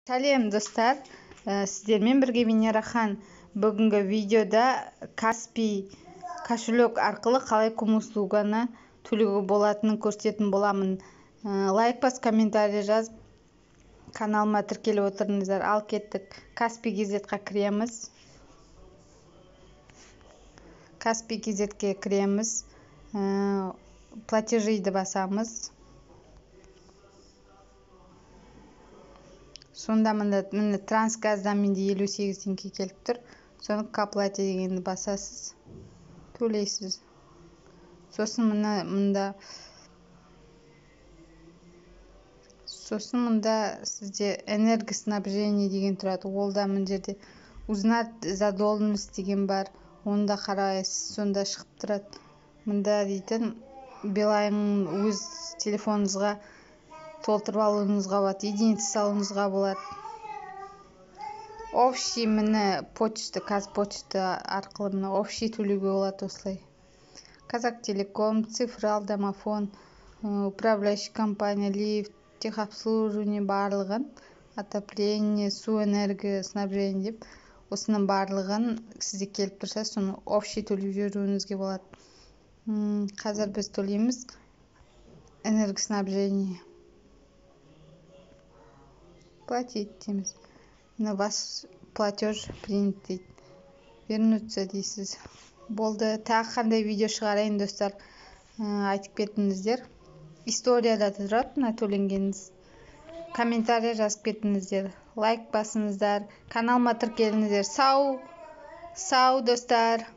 Сәлем достар, сіздермен бірге Венерахан. Бүгінгі видеода Каспий кошелек арқылы қалай услуганы төлеуге болатынын көрсететін боламын. Лайк бас, комментарий жазып, каналыма тіркеліп отырыңыздар. Ал кеттік. Каспий KZ-ға кіреміз. Каспий KZ-ге кіреміз. Платежиді басамыз. Сонда міне трансгаздан менде 58 теңге келіп тұр. Соны к оплате дегенді басасыз, төлейсіз. Сосын мында сізде энергоснабжение деген тұрады. Ол да мына жерде узнать задолженность деген бар. Оны да қарайсыз, сонда шығып тұрады. Мында дейтін Билайн өз телефоныңызға толтырып алуыңызға болады, единица салуыңызға болады. Общий міне почта, Казпочта арқылы міне общий төлеуге болады осылай. Казактелеком, Цифрал, Домофон, управляющий компания, лифт, техобслуживание барлығын, отопление, су, энергоснабжение деп, осының барлығын сізде келіп тұрса, соны общий төлеп жүруіңізге болады. Қазір біз төлейміз энергоснабжение. Платить дейміз. Ваш платеж принят дейді. Вернуться дейсіз. Болды. Тағы қандай видео шығарайын достар, айтып кетіңіздер. Историяда тұрады мына төленгеніңіз. Комментарий жазып кетіңіздер. Лайк басыңыздар. Каналыма тіркеліңіздер. Сау достар.